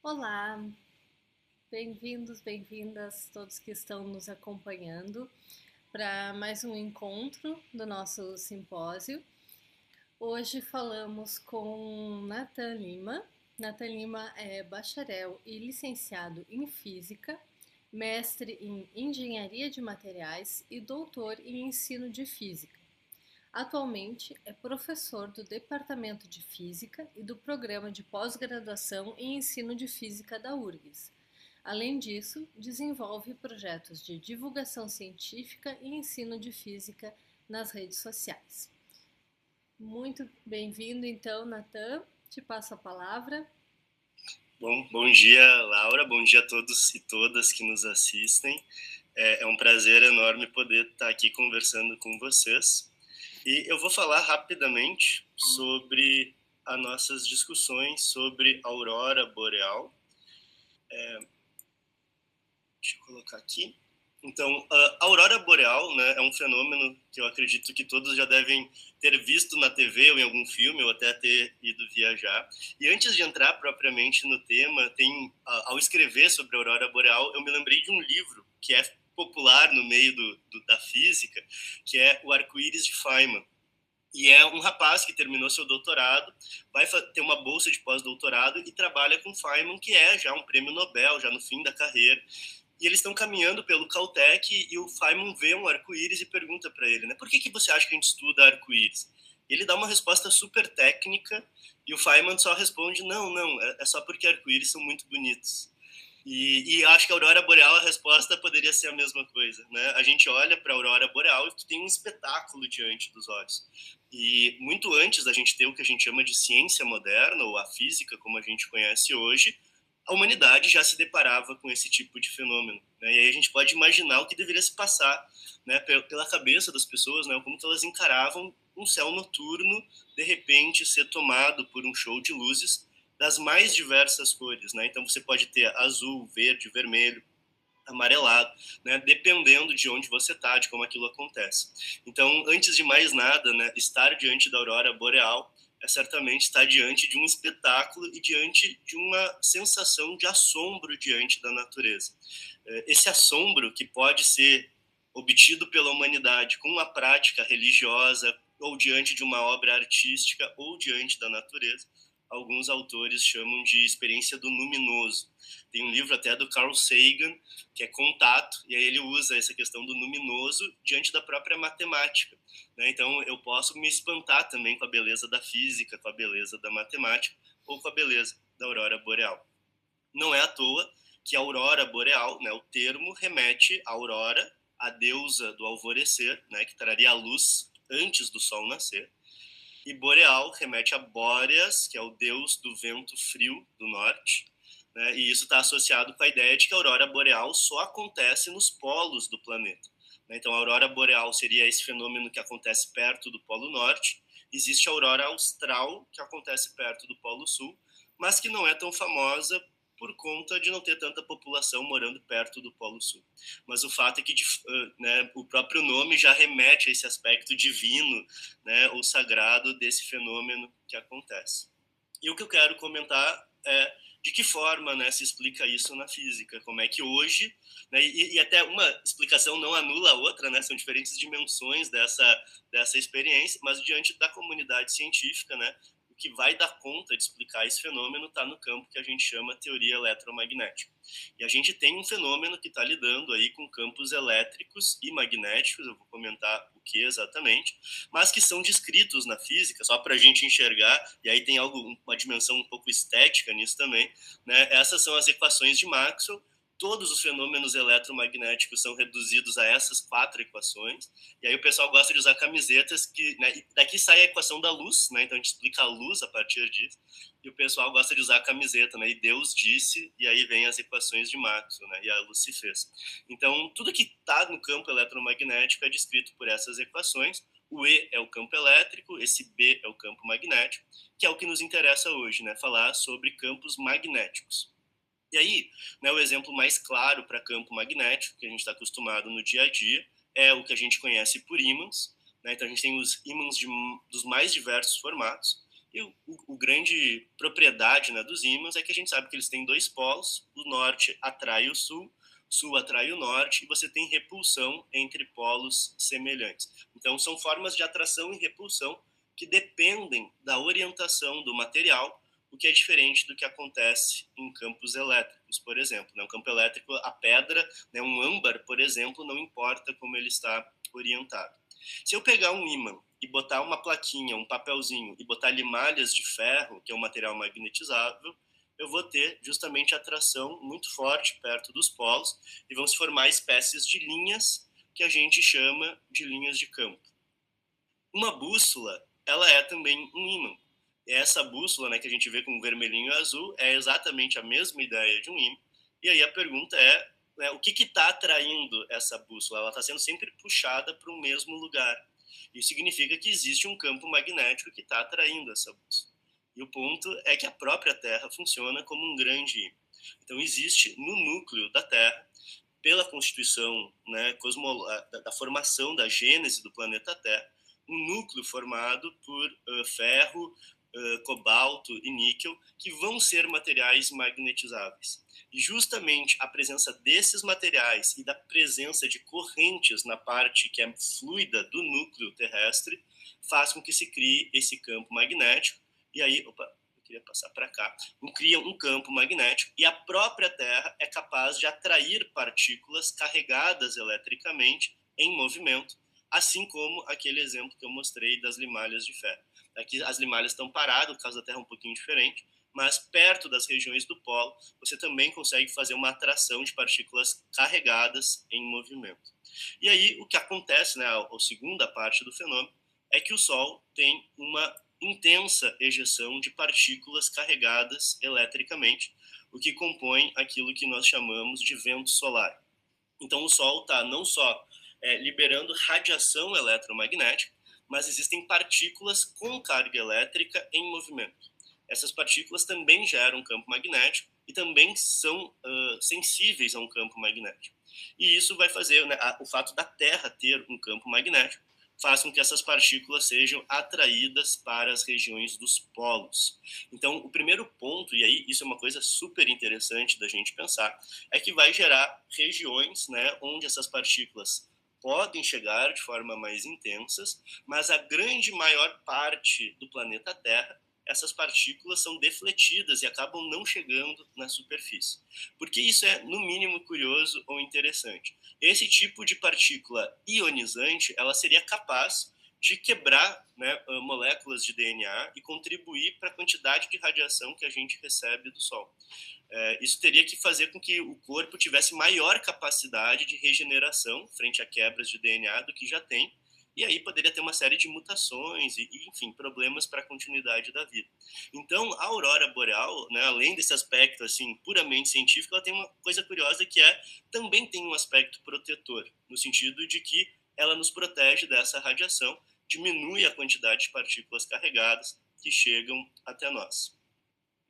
Olá, bem-vindos, bem-vindas, todos que estão nos acompanhando para mais um encontro do nosso simpósio. Hoje falamos com Nathan Lima. Nathan Lima é bacharel e licenciado em Física, mestre em Engenharia de Materiais e doutor em Ensino de Física. Atualmente é professor do Departamento de Física e do Programa de Pós-Graduação em Ensino de Física da URGS. Além disso, desenvolve projetos de divulgação científica e ensino de física nas redes sociais. Muito bem-vindo, então, Nathan. Te passo a palavra. Bom dia, Laura. Bom dia a todos e todas que nos assistem. É um prazer enorme poder estar aqui conversando com vocês. E eu vou falar rapidamente sobre as nossas discussões sobre a aurora boreal. Deixa eu colocar aqui. Então, a aurora boreal, né, é um fenômeno que eu acredito que todos já devem ter visto na TV ou em algum filme, ou até ter ido viajar. E antes de entrar propriamente no tema, ao escrever sobre a aurora boreal, eu me lembrei de um livro que é popular no meio da física, que é o Arco-Íris de Feynman. E é um rapaz que terminou seu doutorado, vai ter uma bolsa de pós-doutorado e trabalha com Feynman, que é já um prêmio Nobel, já no fim da carreira. E eles estão caminhando pelo Caltech e o Feynman vê um arco-íris e pergunta para ele, né, por que você acha que a gente estuda arco-íris? E ele dá uma resposta super técnica e o Feynman só responde, não, é só porque arco-íris são muito bonitos. E acho que a aurora boreal, a resposta poderia ser a mesma coisa, né? A gente olha para a aurora boreal e tu tem um espetáculo diante dos olhos. E muito antes da gente ter o que a gente chama de ciência moderna, ou a física, como a gente conhece hoje, a humanidade já se deparava com esse tipo de fenômeno, né? E aí a gente pode imaginar o que deveria se passar, né, pela cabeça das pessoas, né, como que elas encaravam um céu noturno, de repente, ser tomado por um show de luzes das mais diversas cores, né? Então você pode ter azul, verde, vermelho, amarelado, né? Dependendo de onde você está, de como aquilo acontece. Então, antes de mais nada, né, estar diante da aurora boreal é certamente estar diante de um espetáculo e diante de uma sensação de assombro diante da natureza. Esse assombro que pode ser obtido pela humanidade com uma prática religiosa ou diante de uma obra artística ou diante da natureza, alguns autores chamam de experiência do luminoso. Tem um livro até do Carl Sagan, que é Contato, e aí ele usa essa questão do luminoso diante da própria matemática, né? Então eu posso me espantar também com a beleza da física, com a beleza da matemática, ou com a beleza da aurora boreal. Não é à toa que a aurora boreal, né, o termo remete à aurora, a deusa do alvorecer, né, que traria a luz antes do sol nascer, e boreal remete a Bóreas, que é o deus do vento frio do norte, né? E isso está associado com a ideia de que a aurora boreal só acontece nos polos do planeta, né? Então, a aurora boreal seria esse fenômeno que acontece perto do polo norte. Existe a aurora austral, que acontece perto do polo sul, mas que não é tão famosa por conta de não ter tanta população morando perto do Polo Sul. Mas o fato é que, né, o próprio nome já remete a esse aspecto divino, né, ou sagrado desse fenômeno que acontece. E o que eu quero comentar é de que forma, né, se explica isso na física, como é que hoje, né, e até uma explicação não anula a outra, né, são diferentes dimensões dessa experiência, mas diante da comunidade científica, né, que vai dar conta de explicar esse fenômeno está no campo que a gente chama teoria eletromagnética. E a gente tem um fenômeno que está lidando aí com campos elétricos e magnéticos, eu vou comentar o que exatamente, mas que são descritos na física, só para a gente enxergar, e aí tem uma dimensão um pouco estética nisso também, né? Essas são as equações de Maxwell. Todos os fenômenos eletromagnéticos são reduzidos a essas 4 equações, e aí o pessoal gosta de usar camisetas que, né, daqui sai a equação da luz, né, então a gente explica a luz a partir disso, e o pessoal gosta de usar a camiseta, né, e Deus disse, e aí vem as equações de Maxwell, né, e a luz se fez. Então, tudo que está no campo eletromagnético é descrito por essas equações. O E é o campo elétrico, esse B é o campo magnético, que é o que nos interessa hoje, né, falar sobre campos magnéticos. E aí, né, o exemplo mais claro para campo magnético, que a gente está acostumado no dia a dia, é o que a gente conhece por ímãs, né? Então, a gente tem os ímãs dos mais diversos formatos. E o grande propriedade, né, dos ímãs é que a gente sabe que eles têm dois polos, o norte atrai o sul atrai o norte, e você tem repulsão entre polos semelhantes. Então, são formas de atração e repulsão que dependem da orientação do material, o que é diferente do que acontece em campos elétricos, por exemplo. No campo elétrico, a pedra, né, um âmbar, por exemplo, não importa como ele está orientado. Se eu pegar um ímã e botar uma plaquinha, um papelzinho, e botar limalhas de ferro, que é um material magnetizável, eu vou ter justamente atração muito forte perto dos polos e vão se formar espécies de linhas que a gente chama de linhas de campo. Uma bússola, ela é também um ímã. E essa bússola, né, que a gente vê com vermelhinho e azul, é exatamente a mesma ideia de um ímã. E aí a pergunta é, né, o que está atraindo essa bússola? Ela está sendo sempre puxada para o mesmo lugar. Isso significa que existe um campo magnético que está atraindo essa bússola. E o ponto é que a própria Terra funciona como um grande ímã. Então existe no núcleo da Terra, pela constituição, né, da formação da gênese do planeta Terra, um núcleo formado por ferro, cobalto e níquel, que vão ser materiais magnetizáveis. E justamente a presença desses materiais e da presença de correntes na parte que é fluida do núcleo terrestre faz com que se crie esse campo magnético. E aí, eu queria passar para cá, cria um campo magnético e a própria Terra é capaz de atrair partículas carregadas eletricamente em movimento, assim como aquele exemplo que eu mostrei das limalhas de ferro. Aqui as limalhas estão paradas, o caso da Terra é um pouquinho diferente, mas perto das regiões do polo, você também consegue fazer uma atração de partículas carregadas em movimento. E aí, o que acontece, né, a segunda parte do fenômeno, é que o Sol tem uma intensa ejeção de partículas carregadas eletricamente, o que compõe aquilo que nós chamamos de vento solar. Então, o Sol está não só liberando radiação eletromagnética, mas existem partículas com carga elétrica em movimento. Essas partículas também geram um campo magnético e também são sensíveis a um campo magnético. E isso vai fazer, né, o fato da Terra ter um campo magnético faz com que essas partículas sejam atraídas para as regiões dos polos. Então, o primeiro ponto, e aí isso é uma coisa super interessante da gente pensar, é que vai gerar regiões, né, onde essas partículas podem chegar de forma mais intensas, mas a grande maior parte do planeta Terra, essas partículas são defletidas e acabam não chegando na superfície. Por que isso é, no mínimo, curioso ou interessante? Esse tipo de partícula ionizante, ela seria capaz de quebrar, né, moléculas de DNA e contribuir para a quantidade de radiação que a gente recebe do Sol. Isso teria que fazer com que o corpo tivesse maior capacidade de regeneração frente a quebras de DNA do que já tem, e aí poderia ter uma série de mutações e enfim, problemas para a continuidade da vida. Então, a aurora boreal, né, além desse aspecto assim puramente científico, ela tem uma coisa curiosa que também tem um aspecto protetor, no sentido de que ela nos protege dessa radiação, diminui a quantidade de partículas carregadas que chegam até nós.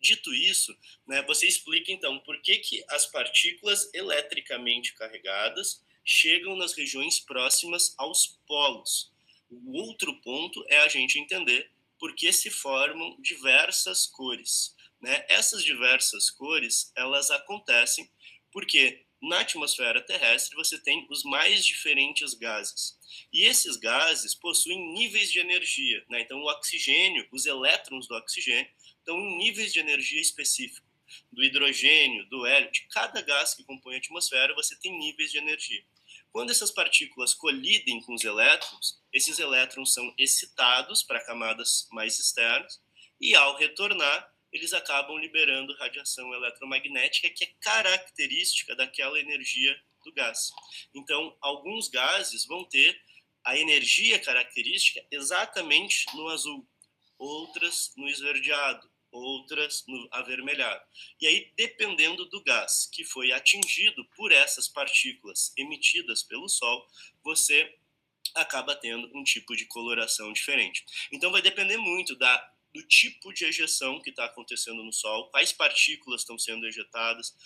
Dito isso, né, você explica então por que as partículas eletricamente carregadas chegam nas regiões próximas aos polos. O outro ponto é a gente entender por que se formam diversas cores. Né? Essas diversas cores, elas acontecem porque na atmosfera terrestre você tem os mais diferentes gases. E esses gases possuem níveis de energia. Né? Então, o oxigênio, os elétrons do oxigênio, estão em níveis de energia específicos. Do hidrogênio, do hélio, de cada gás que compõe a atmosfera, você tem níveis de energia. Quando essas partículas colidem com os elétrons, esses elétrons são excitados para camadas mais externas e, ao retornar, eles acabam liberando radiação eletromagnética que é característica daquela energia do gás. Então, alguns gases vão ter a energia característica exatamente no azul, outras no esverdeado, outras no avermelhado. E aí, dependendo do gás que foi atingido por essas partículas emitidas pelo Sol, você acaba tendo um tipo de coloração diferente. Então, vai depender muito do do tipo de ejeção que está acontecendo no Sol, quais partículas estão sendo ejetadas,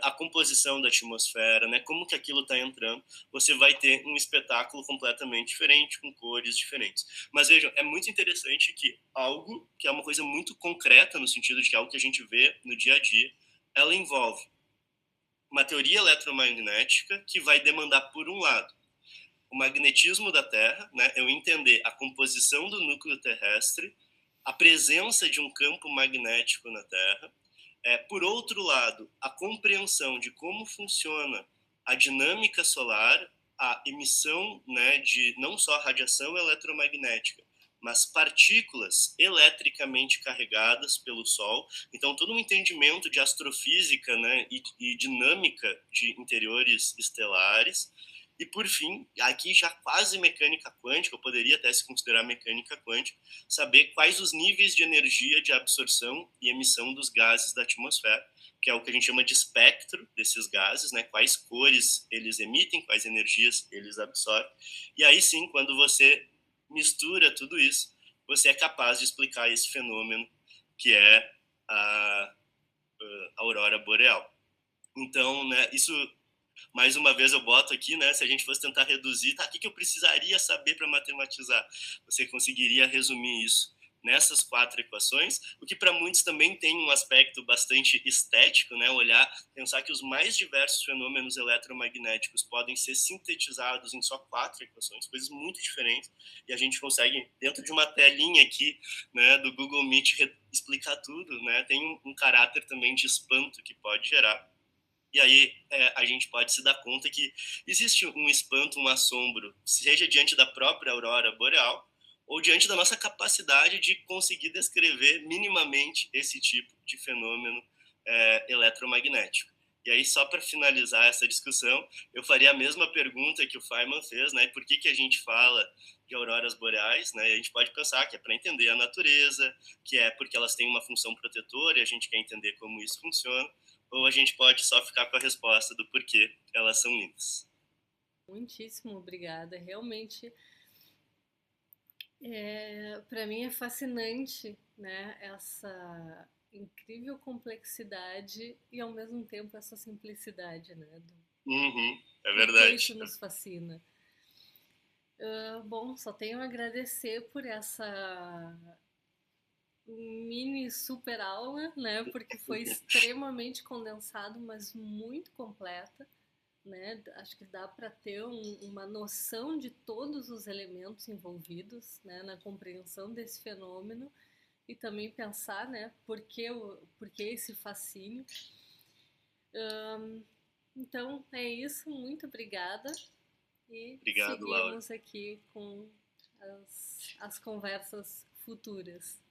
a composição da atmosfera, né, como que aquilo está entrando, você vai ter um espetáculo completamente diferente, com cores diferentes. Mas vejam, é muito interessante que algo que é uma coisa muito concreta, no sentido de que é algo que a gente vê no dia a dia, ela envolve uma teoria eletromagnética que vai demandar, por um lado, o magnetismo da Terra, né, eu entender a composição do núcleo terrestre, a presença de um campo magnético na Terra, por outro lado, a compreensão de como funciona a dinâmica solar, a emissão, né, de não só radiação eletromagnética, mas partículas eletricamente carregadas pelo Sol. Então, todo um entendimento de astrofísica, né, e dinâmica de interiores estelares. E, por fim, aqui já quase mecânica quântica, eu poderia até se considerar mecânica quântica, saber quais os níveis de energia de absorção e emissão dos gases da atmosfera, que é o que a gente chama de espectro desses gases, né? Quais cores eles emitem, quais energias eles absorvem. E aí sim, quando você mistura tudo isso, você é capaz de explicar esse fenômeno que é a aurora boreal. Então, né, isso, mais uma vez eu boto aqui, né, se a gente fosse tentar reduzir, tá, o que eu precisaria saber para matematizar? Você conseguiria resumir isso nessas 4 equações, o que para muitos também tem um aspecto bastante estético, né, olhar, pensar que os mais diversos fenômenos eletromagnéticos podem ser sintetizados em só 4 equações, coisas muito diferentes, e a gente consegue, dentro de uma telinha aqui, né, do Google Meet, explicar tudo, né, tem um caráter também de espanto que pode gerar. E aí a gente pode se dar conta que existe um espanto, um assombro, seja diante da própria aurora boreal ou diante da nossa capacidade de conseguir descrever minimamente esse tipo de fenômeno eletromagnético. E aí, só para finalizar essa discussão, eu faria a mesma pergunta que o Feynman fez, né? Por que a gente fala de auroras boreais, né? A gente pode pensar que é para entender a natureza, que é porque elas têm uma função protetora e a gente quer entender como isso funciona, ou a gente pode só ficar com a resposta do porquê elas são lindas. Muitíssimo obrigada. Realmente, para mim é fascinante, né, essa incrível complexidade e ao mesmo tempo essa simplicidade, né, É por que verdade. isso nos fascina. Bom, só tenho a agradecer por essa mini super aula, né, porque foi extremamente condensado, mas muito completa. Né? Acho que dá para ter uma noção de todos os elementos envolvidos, né, na compreensão desse fenômeno e também pensar, né, por que esse fascínio. Então é isso, muito obrigada e Obrigado, Laura. seguimos aqui com as conversas futuras.